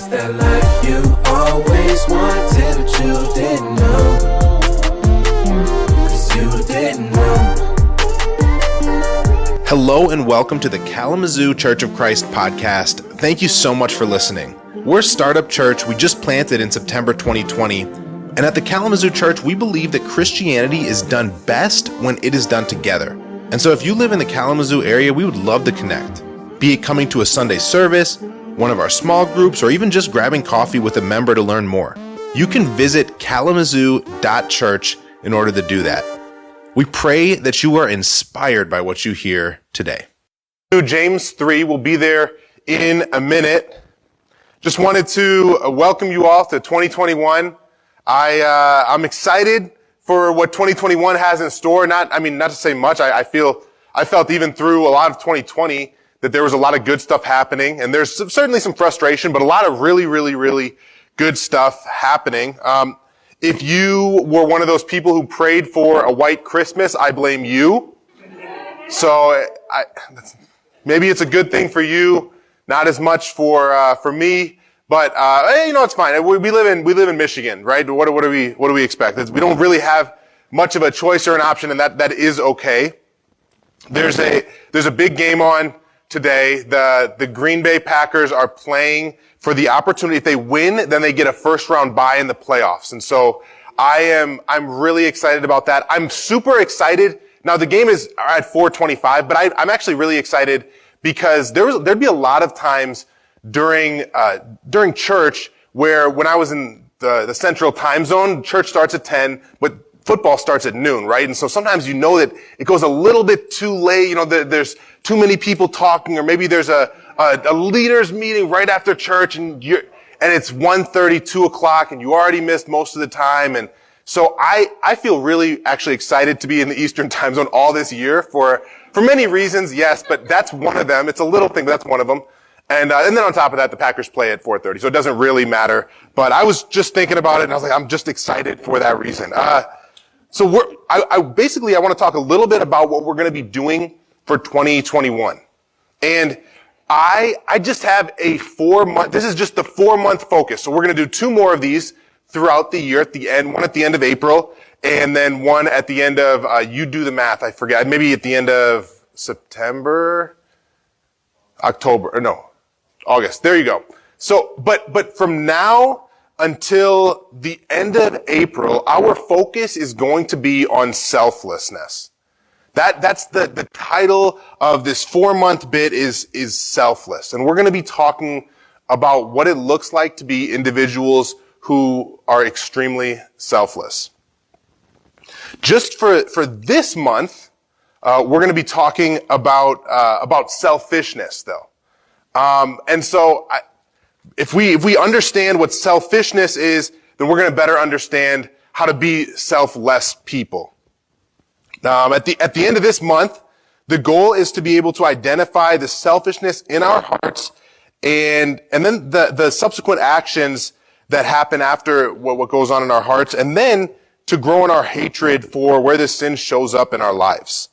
That life you always wanted, but you didn't know. 'Cause you didn't know. Hello and welcome to the Kalamazoo Church of Christ podcast. Thank you so much for listening. We're a startup church we just planted in September 2020. And at the Kalamazoo Church, we believe that Christianity is done best when it is done together. And so if you live in the Kalamazoo area, we would love to connect. Be it coming to a Sunday service, one of our small groups, or even just grabbing coffee with a member to learn more. You can visit kalamazoo.church in order to do that. We pray that you are inspired by what you hear today. James 3 will be there in a minute. Just wanted to welcome you all to 2021. I'm excited for what 2021 has in store. Not to say much. I felt even through a lot of 2020 that there was a lot of good stuff happening, and there's certainly some frustration, but a lot of really, really, really good stuff happening. If you were one of those people who prayed for a white Christmas, I blame you. So maybe it's a good thing for you, not as much for me. But it's fine. We live in Michigan, right? What do we expect? We don't really have much of a choice or an option, and that is okay. There's a big game on today. The Green Bay Packers are playing for the opportunity. If they win, then they get a first round bye in the playoffs. And so I'm really excited about that. I'm super excited. Now the game is at 4:25, but I'm actually really excited because there'd be a lot of times during church where when I was in the central time zone, church starts at 10, but football starts at noon, right? And so sometimes you know that it goes a little bit too late. There's too many people talking, or maybe there's a leaders meeting right after church, and it's 1:30, 2 o'clock, and you already missed most of the time. And so I feel really actually excited to be in the Eastern time zone all this year for many reasons, yes, but that's one of them. It's a little thing, but that's one of them. And then on top of that, the Packers play at 4:30, so it doesn't really matter. But I was just thinking about it, and I was like, I'm just excited for that reason. So I want to talk a little bit about what we're going to be doing for 2021. And I just have a 4-month, this is just the 4-month focus. So we're going to do 2 more of these throughout the year at the end, one at the end of April, and then one at the end of, you do the math, I forget, maybe at the end of September, August. There you go. So, but from now until the end of April, our focus is going to be on selflessness. That's the title of this 4-month bit is selfless. And we're going to be talking about what it looks like to be individuals who are extremely selfless. Just for this month, we're going to be talking about selfishness though. And so if we understand what selfishness is, then we're going to better understand how to be selfless people. At the end of this month, the goal is to be able to identify the selfishness in our hearts and then the subsequent actions that happen after what goes on in our hearts, and then to grow in our hatred for where this sin shows up in our lives.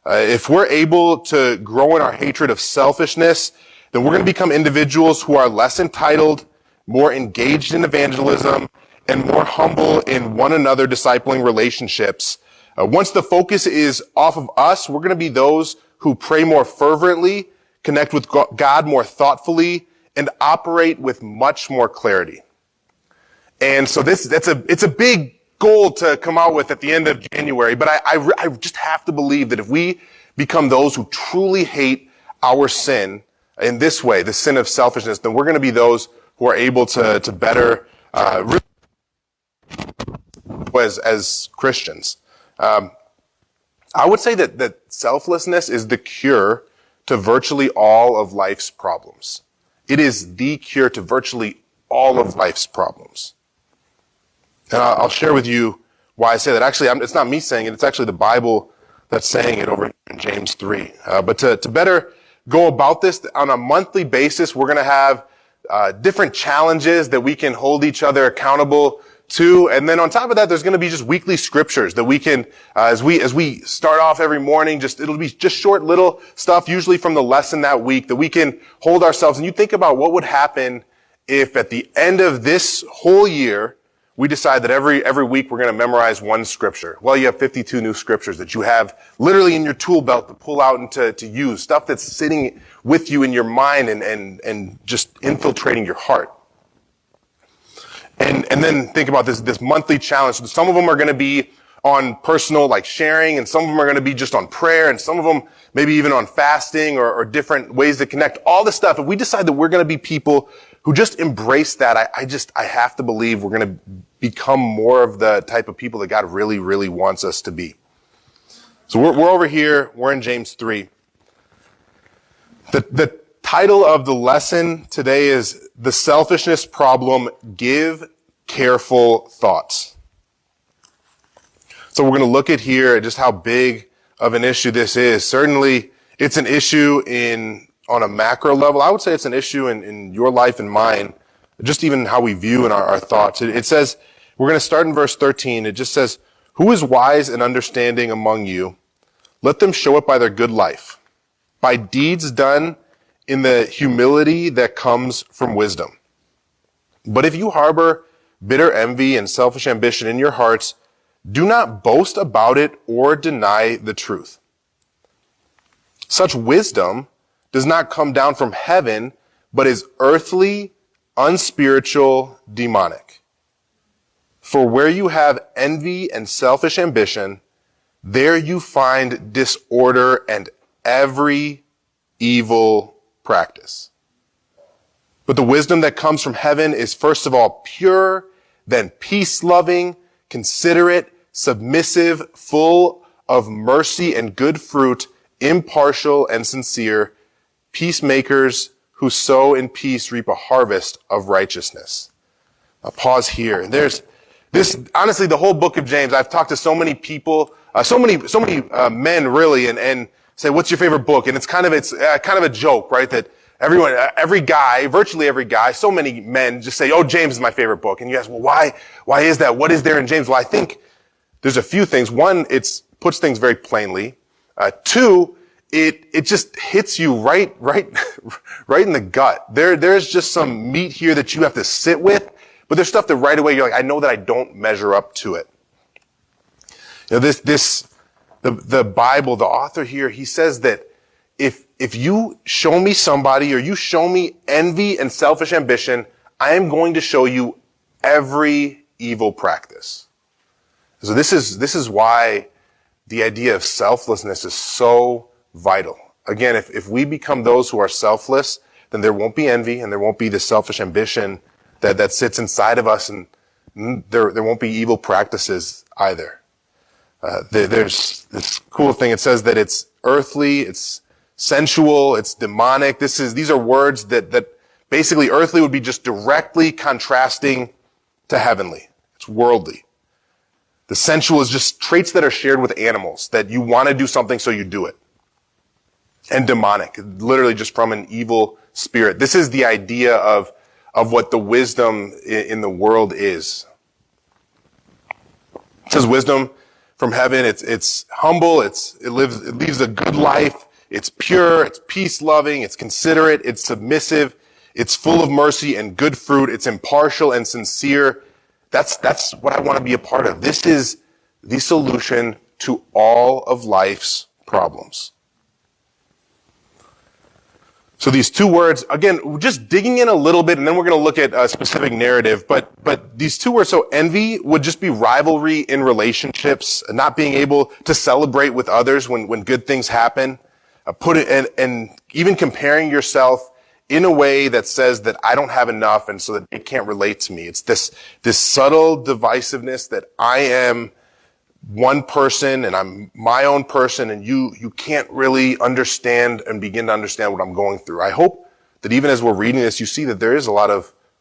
If we're able to grow in our hatred of selfishness, then we're going to become individuals who are less entitled, more engaged in evangelism, and more humble in one another discipling relationships. Once the focus is off of us, we're going to be those who pray more fervently, connect with God more thoughtfully, and operate with much more clarity. And so it's a big goal to come out with at the end of January, but I just have to believe that if we become those who truly hate our sin in this way, the sin of selfishness, then we're going to be those who are able to better as Christians. I would say that selflessness is the cure to virtually all of life's problems. It is the cure to virtually all of life's problems. And I'll share with you why I say that. Actually, it's not me saying it. It's actually the Bible that's saying it over in James 3. But to better go about this on a monthly basis, we're going to have different challenges that we can hold each other accountable to. And then on top of that, there's going to be just weekly scriptures that we can, as we start off every morning, it'll be just short little stuff, usually from the lesson that week, that we can hold ourselves. And you think about what would happen if at the end of this whole year, we decide that every week we're going to memorize one scripture. Well, you have 52 new scriptures that you have literally in your tool belt to pull out and to use, stuff that's sitting with you in your mind and just infiltrating your heart. And then think about this monthly challenge. Some of them are going to be on personal, like sharing, and some of them are going to be just on prayer, and some of them maybe even on fasting or different ways to connect. All this stuff. If we decide that we're going to be people who just embrace that, I have to believe we're going to become more of the type of people that God really, really wants us to be. So we're over here. We're in James 3. The title of the lesson today is The Selfishness Problem. Give careful thoughts. So we're going to look at here at just how big of an issue this is. Certainly, it's an issue on a macro level. I would say it's an issue in your life and mine, just even how we view in our thoughts. It says, we're going to start in verse 13. It just says, who is wise and understanding among you? Let them show it by their good life, by deeds done in the humility that comes from wisdom. But if you harbor bitter envy and selfish ambition in your hearts, do not boast about it or deny the truth. Such wisdom does not come down from heaven, but is earthly, unspiritual, demonic. For where you have envy and selfish ambition, there you find disorder and every evil practice. But the wisdom that comes from heaven is first of all pure, then peace-loving, considerate, submissive, full of mercy and good fruit, impartial and sincere, peacemakers who sow in peace reap a harvest of righteousness. I'll pause here. There's this, honestly, the whole book of James. I've talked to so many people, so many men really, and say, what's your favorite book? And it's kind of a joke, right? That everyone, virtually every guy, so many men just say, oh, James is my favorite book. And you ask, well, why is that? What is there in James? Well, I think there's a few things. One, it puts things very plainly. Two, it just hits you right in the gut. There's just some meat here that you have to sit with, but there's stuff that right away you're like, I know that I don't measure up to it. You know, the Bible, the author here, he says that if you show me somebody or you show me envy and selfish ambition, I am going to show you every evil practice. So this is why the idea of selflessness is so vital. Again, if we become those who are selfless, then there won't be envy and there won't be the selfish ambition that sits inside of us, and there won't be evil practices either. There's this cool thing. It says that it's earthly, it's sensual, it's demonic. These are words that basically earthly would be just directly contrasting to heavenly. It's worldly. The sensual is just traits that are shared with animals, that you want to do something so you do it. And demonic, literally just from an evil spirit. This is the idea of what the wisdom in the world is. It says wisdom from heaven, it's humble, it leaves a good life, it's pure, it's peace-loving, it's considerate, it's submissive, it's full of mercy and good fruit, it's impartial and sincere. That's what I want to be a part of. This is the solution to all of life's problems. So these two words, again, just digging in a little bit, and then we're going to look at a specific narrative, but these two words, so envy would just be rivalry in relationships, not being able to celebrate with others when good things happen, and even comparing yourself in a way that says that I don't have enough and so that it can't relate to me. It's this subtle divisiveness that I am one person and I'm my own person, and you can't really understand and begin to understand what I'm going through. I hope that even as we're reading this, you see that there's a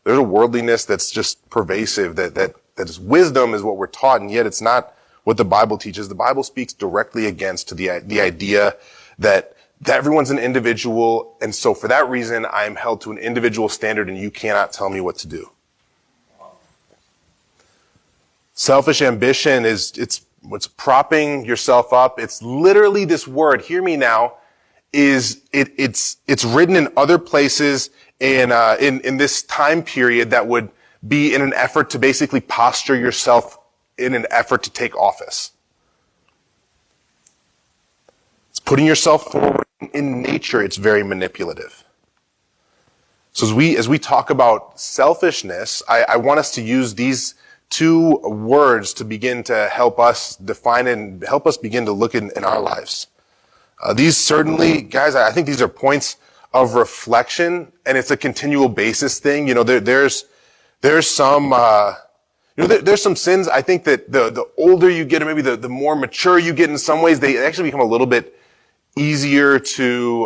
worldliness that's just pervasive, that is wisdom is what we're taught, and yet it's not what the Bible teaches. The Bible speaks directly against the idea that everyone's an individual, and so for that reason, I am held to an individual standard, and you cannot tell me what to do. Selfish ambition it's propping yourself up. It's literally this word, hear me now, it's written in other places and in this time period that would be in an effort to basically posture yourself in an effort to take office. It's putting yourself forward. In nature, it's very manipulative. So as we talk about selfishness, I want us to use these two words to begin to help us define it and help us begin to look in our lives. These certainly, guys, I think these are points of reflection, and it's a continual basis thing. There's some, there's some sins. I think that the older you get, or maybe the more mature you get in some ways, they actually become a little bit easier to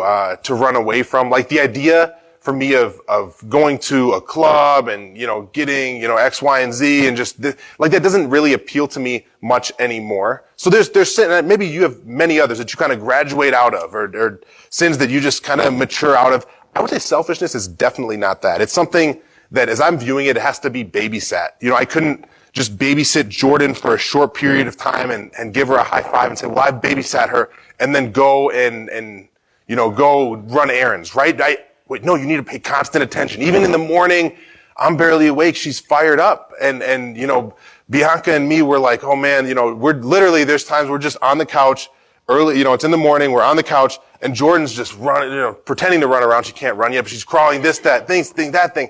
run away from. Like the idea for me of going to a club and, getting, X, Y, and Z and just like that doesn't really appeal to me much anymore. So there's sin, maybe you have many others that you kind of graduate out of or sins that you just kind of mature out of. I would say selfishness is definitely not that. It's something that as I'm viewing it, it has to be babysat. I couldn't just babysit Jordan for a short period of time and give her a high five and say, well, I've babysat her, and then go and go run errands, right? Wait, no, you need to pay constant attention. Even in the morning, I'm barely awake. She's fired up. And Bianca and me were like, oh man, we're literally, there's times we're just on the couch early, it's in the morning, we're on the couch and Jordan's just running, pretending to run around. She can't run yet, but she's crawling this, that thing, that thing.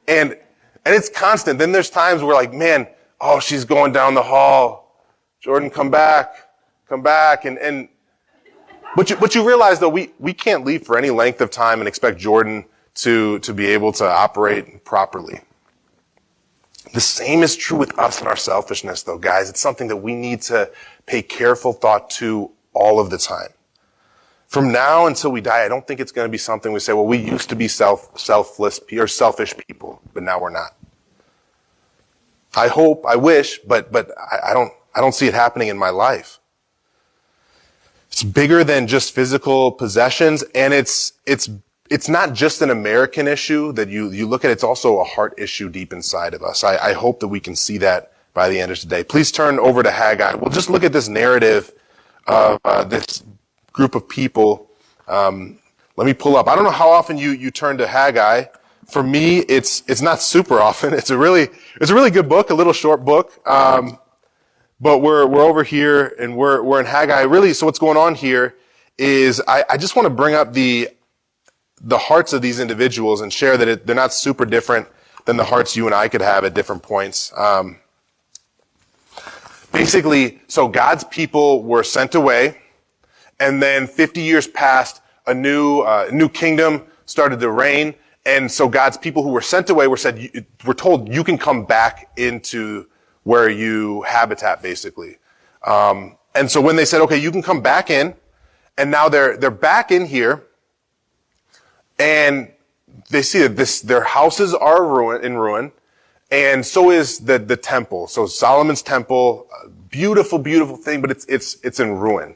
And it's constant. Then there's times where like, man, oh, she's going down the hall. Jordan, come back. But you realize though, we can't leave for any length of time and expect Jordan to be able to operate properly. The same is true with us and our selfishness though, guys. It's something that we need to pay careful thought to all of the time. From now until we die, I don't think it's going to be something we say, well, we used to be selfless or selfish people, but now we're not. I wish, but I don't see it happening in my life. It's bigger than just physical possessions, and it's not just an American issue that you look at. It's also a heart issue deep inside of us. I hope that we can see that by the end of today. Please turn over to Haggai. We'll just look at this narrative of this group of people. Let me pull up. I don't know how often you turn to Haggai. For me, it's not super often. It's a really good book, a little short book. But we're over here and we're in Haggai. Really, so what's going on here is I just want to bring up the hearts of these individuals and share that they're not super different than the hearts you and I could have at different points. Basically, so God's people were sent away, and then 50 years passed, a new kingdom started to reign, and so God's people who were sent away were told you can come back into where you habitat, basically. And so when they said, okay, you can come back in, and now they're back in here, and they see that their houses are in ruin, and so is the temple. So Solomon's temple, beautiful, beautiful thing, but it's in ruin.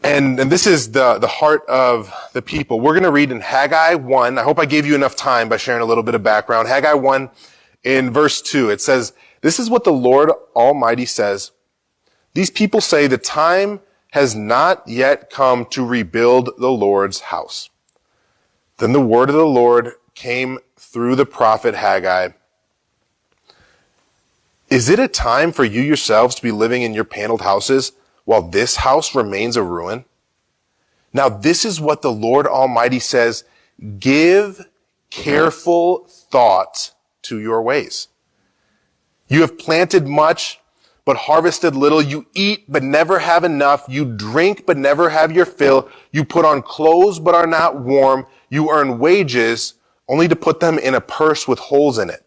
And this is the heart of the people. We're going to read in Haggai 1. I hope I gave you enough time by sharing a little bit of background. Haggai 1 in verse 2, it says, "This is what the Lord Almighty says. These people say the time has not yet come to rebuild the Lord's house." Then the word of the Lord came through the prophet Haggai. "Is it a time for you yourselves to be living in your paneled houses while this house remains a ruin? Now this is what the Lord Almighty says, give careful thought to your ways. You have planted much, but harvested little. You eat, but never have enough. You drink, but never have your fill. You put on clothes, but are not warm. You earn wages, only to put them in a purse with holes in it.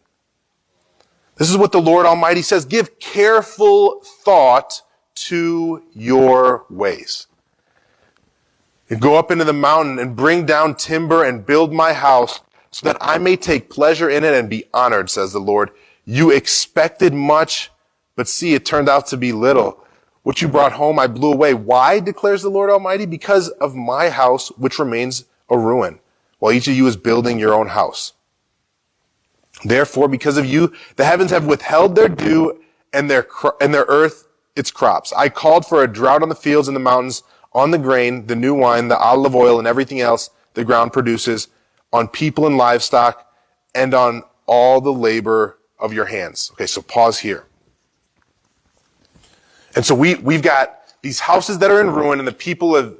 This is what the Lord Almighty says. Give careful thought to your ways. You go up into the mountain and bring down timber and build my house so that I may take pleasure in it and be honored, says the Lord. You expected much, but see, it turned out to be little. What you brought home, I blew away. Why, declares the Lord Almighty? Because of my house, which remains a ruin, while each of you is building your own house. Therefore, because of you, the heavens have withheld their dew and their earth its crops. I called for a drought on the fields and the mountains, on the grain, the new wine, the olive oil, and everything else the ground produces, on people and livestock, and on all the labor of your hands. Okay, so pause here. And so we've got these houses that are in ruin, and the people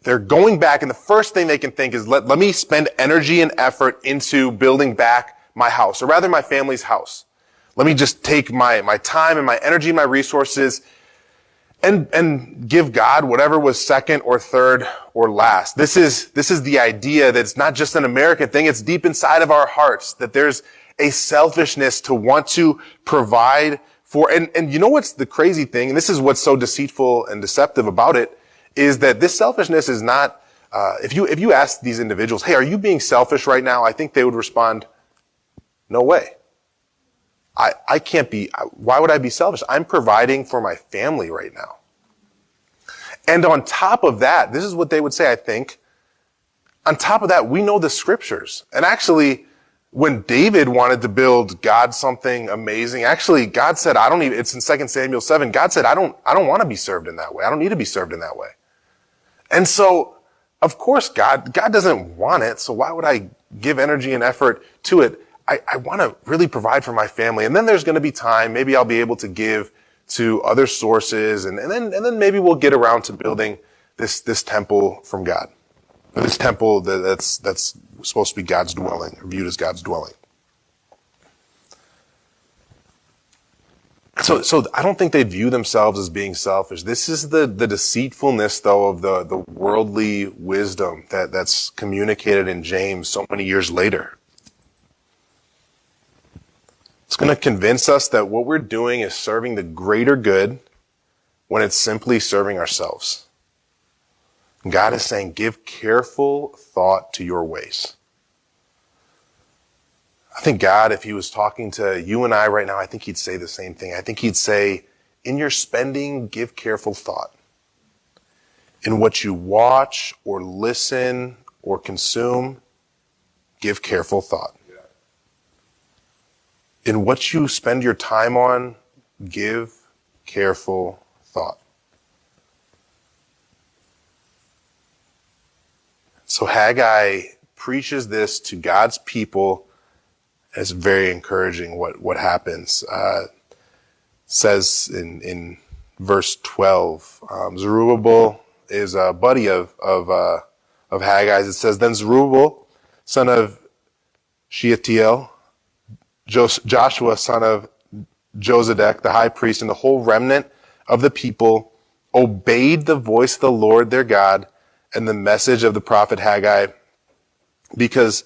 they're going back, and the first thing they can think is, let me spend energy and effort into building back my house, or rather my family's house. Let me just take my time and my energy and my resources and give God whatever was second or third or last. This is the idea that it's not just an American thing, it's deep inside of our hearts, that there's a selfishness to want to provide for, and you know what's the crazy thing, and this is what's so deceitful and deceptive about it, is that this selfishness is not, if you ask these individuals, hey, are you being selfish right now? I think they would respond, no way. I can't be, why would I be selfish? I'm providing for my family right now. And on top of that, this is what they would say, I think. On top of that, we know the scriptures. And actually, when David wanted to build God something amazing, actually, God said, it's in 2 Samuel 7, God said, I don't want to be served in that way. I don't need to be served in that way. And so, of course, God doesn't want it, so why would I give energy and effort to it? I want to really provide for my family. And then there's going to be time, maybe I'll be able to give to other sources, and then maybe we'll get around to building this temple from God. This temple that's supposed to be God's dwelling, or viewed as God's dwelling. So I don't think they view themselves as being selfish. This is the deceitfulness, though, of the worldly wisdom that's communicated in James so many years later. It's going to convince us that what we're doing is serving the greater good when it's simply serving ourselves. God is saying, give careful thought to your ways. I think God, if he was talking to you and I right now, I think he'd say the same thing. I think he'd say, in your spending, give careful thought. In what you watch or listen or consume, give careful thought. In what you spend your time on, give careful thought. So Haggai preaches this to God's people. It's very encouraging what happens. Says in verse 12, Zerubbabel is a buddy of Haggai's. It says, then Zerubbabel, son of Shealtiel, Joshua, son of Josedek, the high priest, and the whole remnant of the people obeyed the voice of the Lord their God and the message of the prophet Haggai, because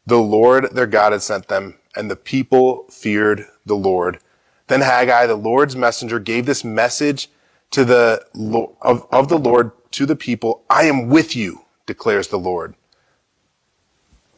the Lord their God had sent them, and the people feared the Lord. Then Haggai, the Lord's messenger, gave this message to the Lord to the people. I am with you, declares the Lord.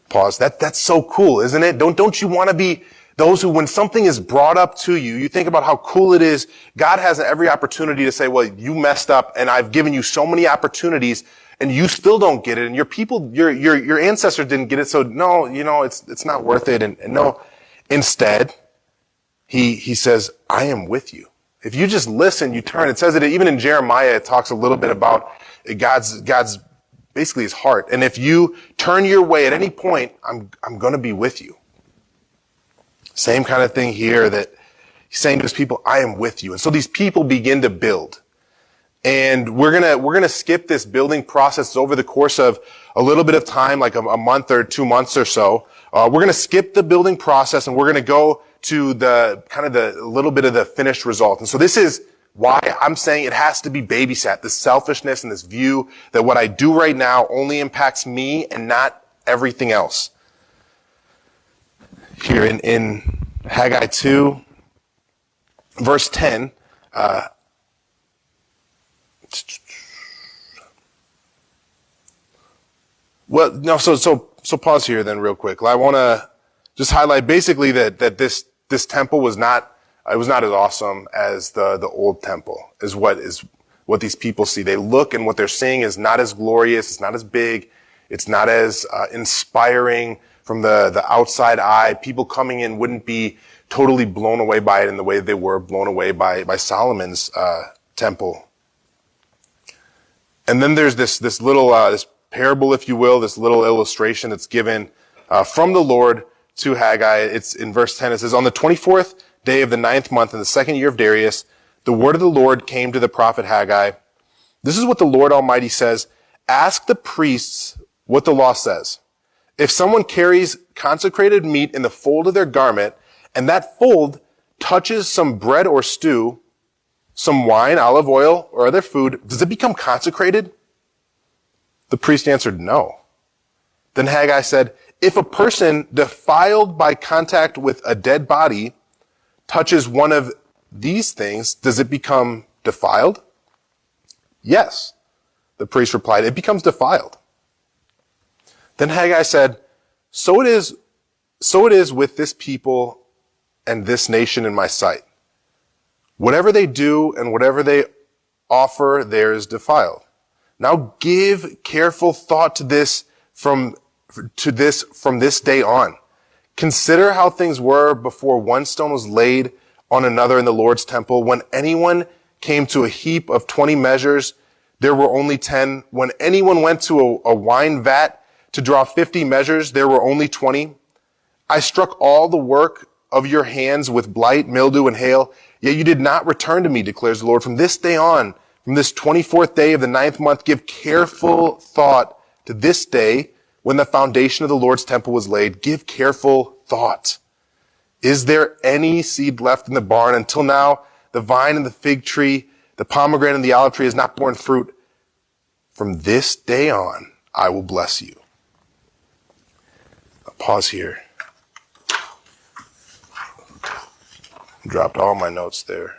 Pause. That's so cool, isn't it? Don't you want to be those who, when something is brought up to you, you think about how cool it is. God has every opportunity to say, well, you messed up, and I've given you so many opportunities, and you still don't get it, and your people, your ancestors didn't get it, so no, it's not worth it, and no. Instead, he says, I am with you. If you just listen, you turn. It says that even in Jeremiah, it talks a little bit about God's basically his heart. And if you turn your way at any point, I'm going to be with you. Same kind of thing here, that he's saying to his people, I am with you. And so these people begin to build. And we're gonna skip this building process over the course of a little bit of time, like a month or 2 months or so. We're gonna skip the building process, and we're gonna go to the little bit of the finished result. And so this is why I'm saying it has to be babysat, this selfishness and this view that what I do right now only impacts me and not everything else. Here in Haggai 2, verse 10, so pause here then real quick. I want to just highlight basically that this temple was not as awesome as the old temple, is what these people see. They look, and what they're seeing is not as glorious, it's not as big, it's not as inspiring from the outside eye. People coming in wouldn't be totally blown away by it in the way they were blown away by Solomon's temple. And then there's this little this parable, if you will, this little illustration that's given from the Lord to Haggai. It's in verse 10. It says, "On the 24th day of the 9th month in the 2nd year of Darius, the word of the Lord came to the prophet Haggai. This is what the Lord Almighty says. Ask the priests what the law says. If someone carries consecrated meat in the fold of their garment, and that fold touches some bread or stew, some wine, olive oil, or other food, does it become consecrated?" The priest answered, "No." Then Haggai said, "If a person defiled by contact with a dead body touches one of these things, does it become defiled?" "Yes," the priest replied, "it becomes defiled." Then Haggai said, So it is with this people and this nation in my sight. Whatever they do and whatever they offer there is defiled. Now give careful thought to this from this day on. Consider how things were before one stone was laid on another in the Lord's temple. When anyone came to a heap of 20 measures, there were only 10. When anyone went to a wine vat to draw 50 measures, there were only 20. I struck all the work of your hands with blight, mildew, and hail, yet you did not return to me, declares the Lord. From this day on, from this 24th day of the 9th month, give careful thought to this day when the foundation of the Lord's temple was laid. Give careful thought. Is there any seed left in the barn? Until now, the vine and the fig tree, the pomegranate and the olive tree has not borne fruit. From this day on, I will bless you. I'll pause here. Dropped all my notes there.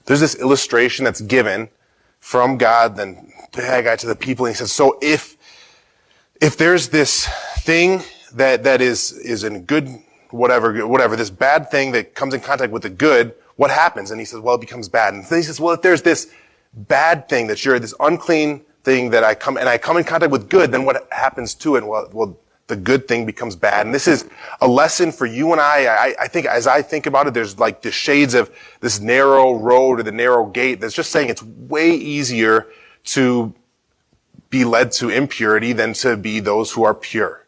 There's this illustration that's given from God, then to Haggai, to the people, and he says, so if there's this thing that is in good, whatever, this bad thing that comes in contact with the good, what happens? And he says, well, it becomes bad. And then he says, well, if there's this bad thing this unclean thing that I come in contact with good, then what happens to it? Well, the good thing becomes bad. And this is a lesson for you and I think as I think about it, there's like the shades of this narrow road or the narrow gate that's just saying it's way easier to be led to impurity than to be those who are pure.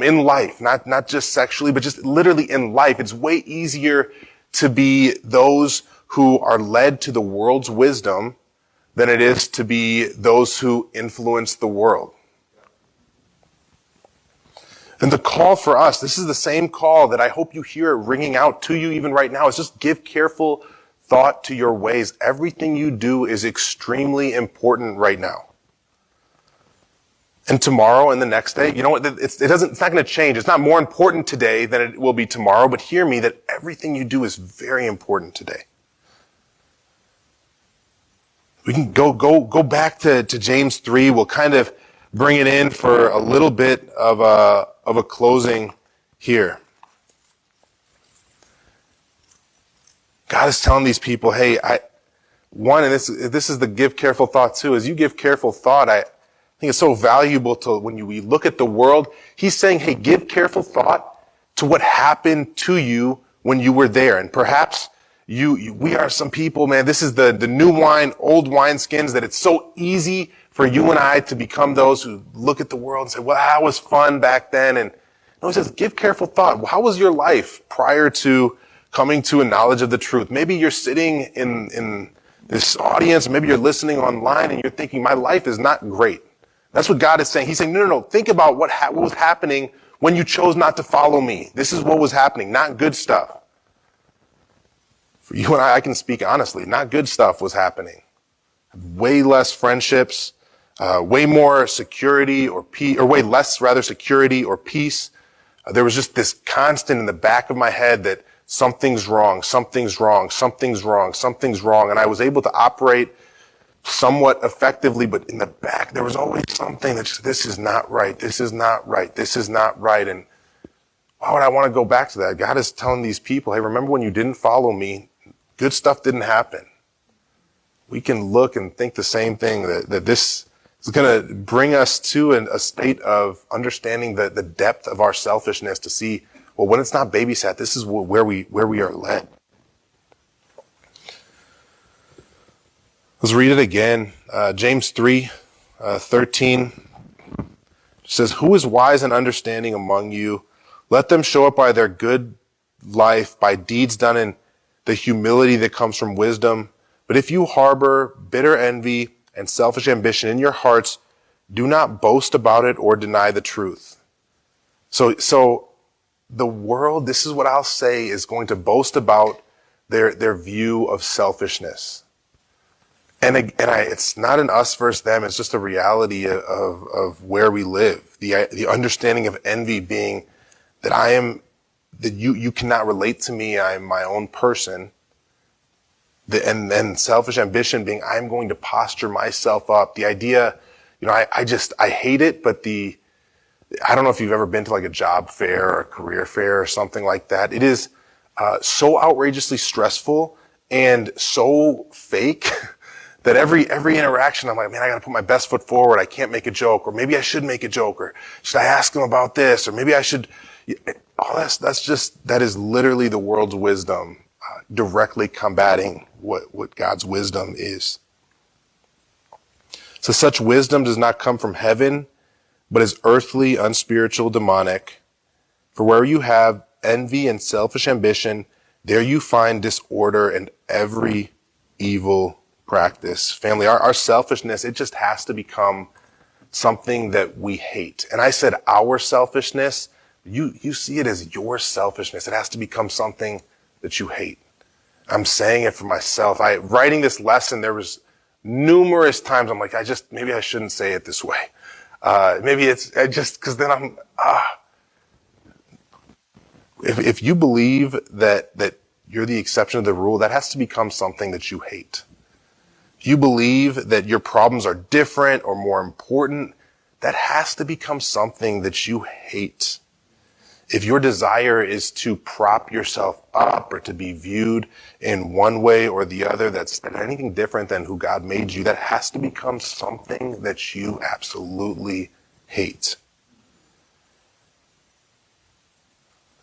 In life, not just sexually, but just literally in life, it's way easier to be those who are led to the world's wisdom than it is to be those who influence the world. And the call for us, this is the same call that I hope you hear it ringing out to you even right now, is just give careful thought to your ways. Everything you do is extremely important right now. And tomorrow and the next day, you know what? It's not going to change. It's not more important today than it will be tomorrow, but hear me that everything you do is very important today. We can go back to James 3. We'll kind of bring it in for a little bit of a closing here. God is telling these people, hey, and this is the give careful thought too. As you give careful thought, I think it's so valuable to when we look at the world. He's saying, hey, give careful thought to what happened to you when you were there. And perhaps we are some people, man, this is the new wine, old wineskins, that it's so easy for you and I to become those who look at the world and say, well, that was fun back then. And no, he says, give careful thought. Well, how was your life prior to coming to a knowledge of the truth? Maybe you're sitting in this audience, maybe you're listening online and you're thinking, my life is not great. That's what God is saying. He's saying, no. Think about what was happening when you chose not to follow me. This is what was happening, not good stuff. For you and I can speak honestly, not good stuff was happening. Way less friendships, way more security or peace, or way less rather security or peace. There was just this constant in the back of my head that something's wrong. And I was able to operate somewhat effectively, but in the back, there was always something that just, this is not right. And why would I want to go back to that? God is telling these people, hey, remember when you didn't follow me, good stuff didn't happen. We can look and think the same thing, that this is going to bring us to a state of understanding the depth of our selfishness, to see, well, when it's not babysat, this is where we are led. Let's read it again. James 3:13 says, "Who is wise and understanding among you? Let them show it by their good life, by deeds done in the humility that comes from wisdom. But if you harbor bitter envy and selfish ambition in your hearts, do not boast about it or deny the truth." So the world, this is what I'll say, is going to boast about their view of selfishness. It's not an us versus them. It's just a reality of where we live. The understanding of envy being that you cannot relate to me. I'm my own person. And then selfish ambition being I'm going to posture myself up. The idea, I hate it, but I don't know if you've ever been to like a job fair or a career fair or something like that. It is so outrageously stressful and so fake that every interaction, I'm like, man, I got to put my best foot forward. I can't make a joke, or maybe I should make a joke, or should I ask them about this, or maybe I should. That is literally the world's wisdom, directly combating what God's wisdom is. So such wisdom does not come from heaven, but is earthly, unspiritual, demonic. For where you have envy and selfish ambition, there you find disorder and every evil practice. Family, our selfishness, it just has to become something that we hate. And I said our selfishness, you see it as your selfishness. It has to become something that you hate. I'm saying it for myself. Writing this lesson, there was numerous times I'm like, maybe I shouldn't say it this way. Maybe it's just because then if you believe that you're the exception of the rule, that has to become something that you hate. If you believe that your problems are different or more important, that has to become something that you hate. If your desire is to prop yourself up or to be viewed in one way or the other that's anything different than who God made you, that has to become something that you absolutely hate.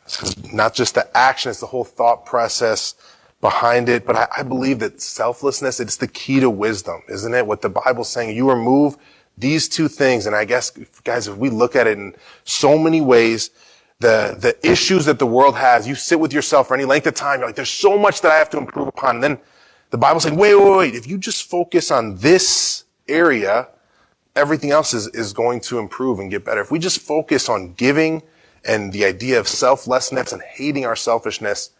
This is not just the action, it's the whole thought process behind it. But I believe that selflessness, it's the key to wisdom, isn't it? What the Bible's saying, you remove these two things. And I guess, guys, if we look at it in so many ways, the issues that the world has, you sit with yourself for any length of time, you're like, there's so much that I have to improve upon. And then the Bible's saying, wait, if you just focus on this area, everything else is going to improve and get better. If we just focus on giving and the idea of selflessness and hating our selfishness,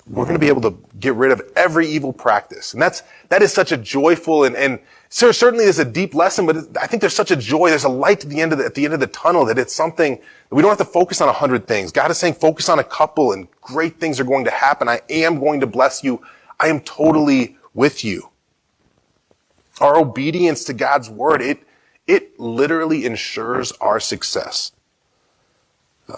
we're going to be able to get rid of every evil practice. And that is such a joyful and certainly there's a deep lesson, but I think there's such a joy. There's a light at the end of the tunnel, that it's something that we don't have to focus on 100 things. God is saying focus on a couple and great things are going to happen. I am going to bless you. I am totally with you. Our obedience to God's word, it literally ensures our success.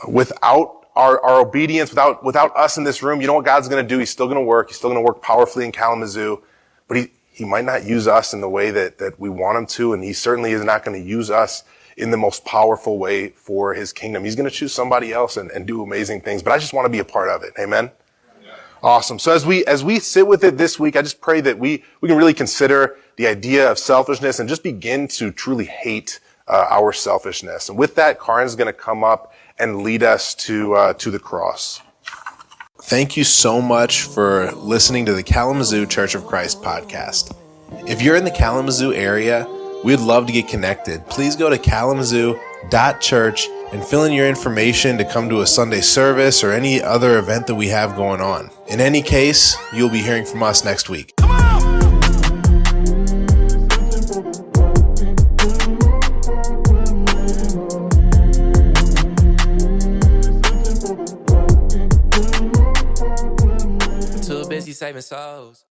Without our obedience, without us in this room, you know what God's going to do? He's still going to work. He's still going to work powerfully in Kalamazoo, but he might not use us in the way that we want him to, and he certainly is not going to use us in the most powerful way for his kingdom. He's going to choose somebody else and do amazing things, but I just want to be a part of it. Amen? Yeah. Awesome. So as we sit with it this week, I just pray that we can really consider the idea of selfishness and just begin to truly hate our selfishness. And with that, Karin's going to come up and lead us to the cross. Thank you so much for listening to the Kalamazoo Church of Christ podcast. If you're in the Kalamazoo area, we'd love to get connected. Please go to kalamazoo.church and fill in your information to come to a Sunday service or any other event that we have going on. In any case, you'll be hearing from us next week. Saving souls.